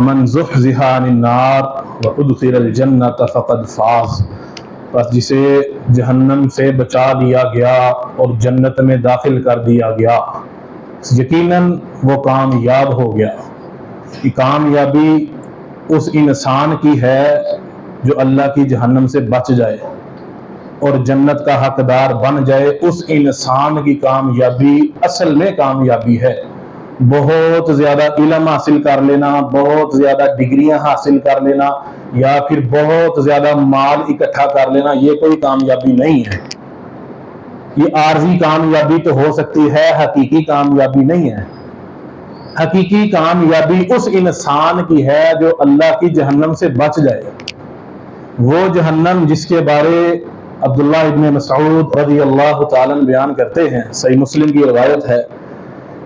فمن زحزح عن النار وادخل الجنۃ فقد فاز، بس جسے جہنم سے بچا لیا گیا اور جنت میں داخل کر دیا گیا یقیناً وہ کامیاب ہو گیا۔ یہ کامیابی اس انسان کی ہے جو اللہ کی جہنم سے بچ جائے اور جنت کا حقدار بن جائے۔ اس انسان کی کامیابی اصل میں کامیابی ہے۔ بہت زیادہ علم حاصل کر لینا، بہت زیادہ ڈگریاں حاصل کر لینا یا پھر بہت زیادہ مال اکٹھا کر لینا یہ کوئی کامیابی نہیں ہے۔ یہ عارضی کامیابی تو ہو سکتی ہے، حقیقی کامیابی نہیں ہے۔ حقیقی کامیابی اس انسان کی ہے جو اللہ کی جہنم سے بچ جائے۔ وہ جہنم جس کے بارے عبداللہ ابن مسعود رضی اللہ تعالیٰ بیان کرتے ہیں، صحیح مسلم کی روایت ہے،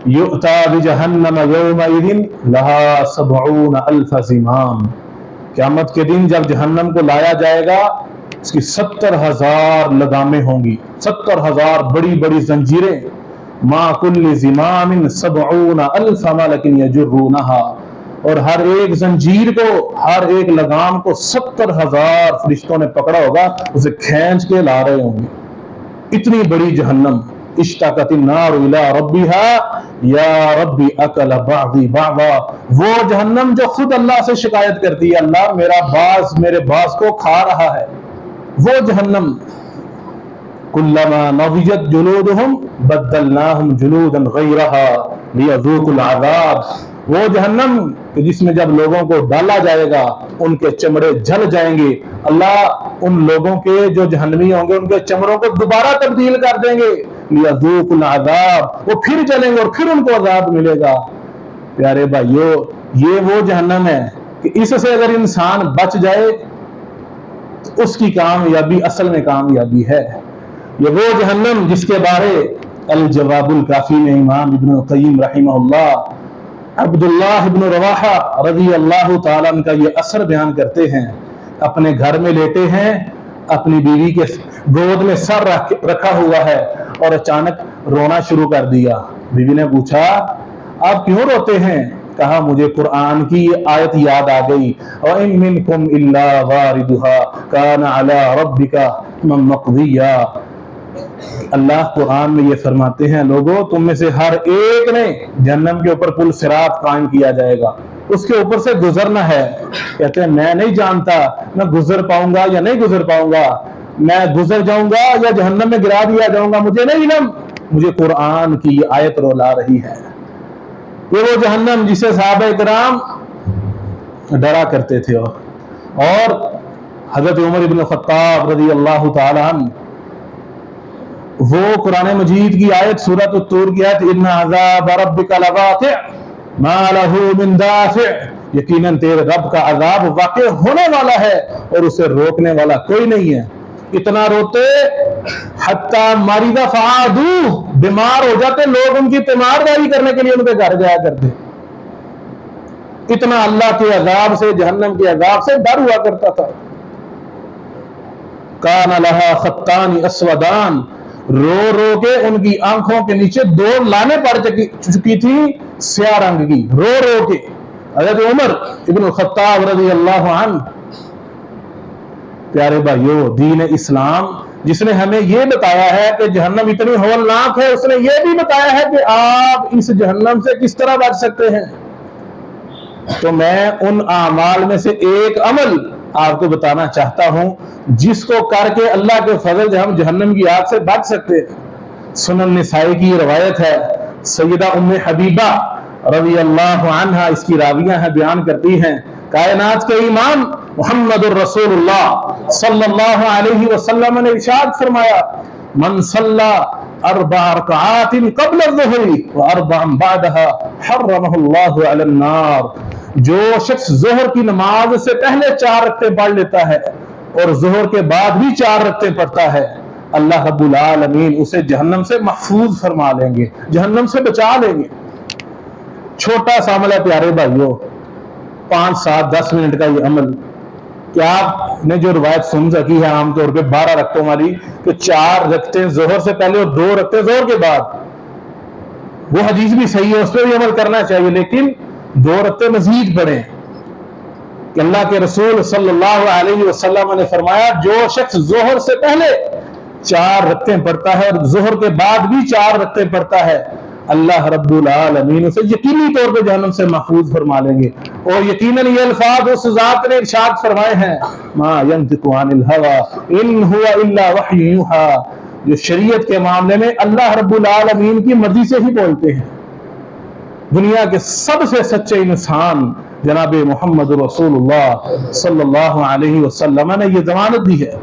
یؤتی بجہنم یومئذ لہا 70,000 زمام، قیامت کے دن جب جہنم کو لایا جائے گا اس کی 70,000 لگامیں ہوں گی، 70,000 بڑی بڑی زنجیریں، ما کل زمام 70,000 ملک یجرونہا، اور ہر ایک زنجیر کو، ہر ایک لگام کو 70,000 فرشتوں نے پکڑا ہوگا، اسے کھینچ کے لا رہے ہوں گے۔ اتنی بڑی جہنم، اشتاقت النار الی ربہا یا ربی اکل بعضی بعضا، وہ جہنم جو خود اللہ سے شکایت کرتی ہے، اللہ میرا باز میرے باز کو کھا رہا ہے، وہ جہنم۔ کلما نضجت جلودہم بدلناہم جلودا غیرہا لیذوقوا العذاب، وہ جہنم کہ جس میں جب لوگوں کو ڈالا جائے گا ان کے چمڑے جل جائیں گے، اللہ ان لوگوں کے جو جہنمی ہوں گے ان کے چمڑوں کو دوبارہ تبدیل کر دیں گے، لیذوقوا العذاب، وہ پھر جلیں گے اور پھر ان کو عذاب ملے گا۔ پیارے بھائیو، یہ وہ جہنم ہے کہ اس سے اگر انسان بچ جائے تو اس کی کامیابی اصل میں کامیابی ہے۔ یہ وہ جہنم جس کے بارے الجواب الکافی میں امام ابن القیم رحمہ اللہ عبداللہ ابن رواحہ رضی اللہ تعالیٰ عنہ کا یہ اثر بیان کرتے ہیں۔ اپنے گھر میں لیٹے ہیں، اپنی بیوی کے گود میں سر رکھا ہوا ہے اور اچانک رونا شروع کر دیا۔ بیوی نے پوچھا آپ کیوں روتے ہیں؟ کہا مجھے قرآن کی یہ آیت یاد آ گئی، وَإِن مِّنكُمْ إِلَّا وَارِدُهَا كَانَ عَلَىٰ رَبِّكَ حَتْمًا مَّقْضِيًّا، اللہ قرآن میں یہ فرماتے ہیں لوگوں تم میں سے ہر ایک نے جہنم کے اوپر پل صراط قائم کیا جائے گا، اس کے اوپر سے گزرنا ہے۔ کہتے ہیں میں نہیں جانتا میں گزر پاؤں گا یا نہیں گزر پاؤں گا، میں گزر جاؤں گا یا جہنم میں گرا دیا جاؤں گا، مجھے نہیں علم، مجھے قرآن کی یہ آیت رولا رہی ہے۔ یہ وہ جہنم جسے صحابہ کرام ڈرا کرتے تھے، اور حضرت عمر بن خطاب رضی اللہ تعالی عنہ وہ قرآن مجید کی آیت سورۃ الطور کی آیت ان عذاب ربک لواقع ما لہ من دافع، یقیناً تیرے رب کا عذاب واقع ہونے والا ہے اور اسے روکنے والا کوئی نہیں ہے۔ اتنا روتے حتی مریض فعادو، بیمار ہو جاتے لوگ ان کی تیمارداری کرنے کے لیے ان کے گھر جایا کرتے۔ اتنا اللہ کے عذاب سے، جہنم کے عذاب سے ڈر ہوا کرتا تھا۔ کان لہا خطان اسودان، رو رو کے ان کی آنکھوں کے نیچے دو لانیں پڑ چکی تھی سیاہ رنگ کی، رو رو کے۔ حضرت عمر ابن الخطاب رضی اللہ عنہ، پیارے بھائیو، دین اسلام جس نے ہمیں یہ بتایا ہے کہ جہنم اتنی ہولناک ہے، اس نے یہ بھی بتایا ہے کہ آپ اس جہنم سے کس طرح بچ سکتے ہیں۔ تو میں ان اعمال میں سے ایک عمل آپ کو بتانا چاہتا ہوں جس کو کر کے اللہ کے فضل سے ہم جہنم کی آگ سے بچ سکتے ہیں۔ سنن نسائی کی روایت ہے، سیدہ ام حبیبہ رضی اللہ عنہا اس کی راویہ ہیں، بیان کرتی ہیں کائنات کے امام محمد الرسول اللہ صلی اللہ علیہ وسلم نے ارشاد فرمایا من صلی 4 رکعات قبل الظہر و4 بعدها حرمہ اللہ علی النار، جو شخص ظہر کی نماز سے پہلے 4 رکعتیں پڑھ لیتا ہے اور ظہر کے بعد بھی 4 رکعتیں پڑھتا ہے، اللہ رب العالمین اسے جہنم سے محفوظ فرما لیں گے، جہنم سے بچا لیں گے۔ چھوٹا سا عمل ہے پیارے بھائیو، 5 7 10 منٹ کا یہ عمل۔ کیا آپ نے جو روایت سن سکی ہے عام طور پہ 12 رکعتوں والی کہ 4 رکعتیں ظہر سے پہلے اور 2 رکعتیں ظہر کے بعد، وہ حدیث بھی صحیح ہے، اس پہ بھی عمل کرنا چاہیے، لیکن 2 رکعتیں مزید پڑھیں کہ اللہ کے رسول صلی اللہ علیہ وسلم نے فرمایا جو شخص ظہر سے پہلے 4 رکعتیں پڑھتا ہے اور ظہر کے بعد بھی 4 رکعتیں پڑھتا ہے اللہ رب العالمین اسے یقینی طور پہ جہنم سے محفوظ فرما لیں گے. اور یقیناً یہ الفاظ اس ذات نے ارشاد فرمائے ہیں ما ينطق عن الهوى ان هو الا وحی یوحى، جو شریعت کے معاملے میں اللہ رب العالمین کی مرضی سے ہی بولتے ہیں. دنیا کے سب سے سچے انسان جناب محمد رسول اللہ صلی اللہ علیہ وسلم نے یہ ضمانت دی ہے.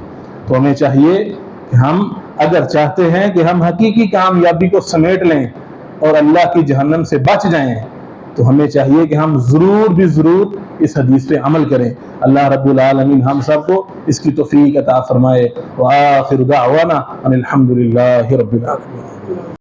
تو ہمیں چاہیے کہ ہم اگر چاہتے ہیں کہ ہم حقیقی کامیابی کو سمیٹ لیں اور اللہ کی جہنم سے بچ جائیں تو ہمیں چاہیے کہ ہم ضرور بھی ضرور اس حدیث پہ عمل کریں. اللہ رب العالمین ہم سب کو اس کی توفیق عطا فرمائے. وآخر دعوانا ان الحمد للہ رب العالمین.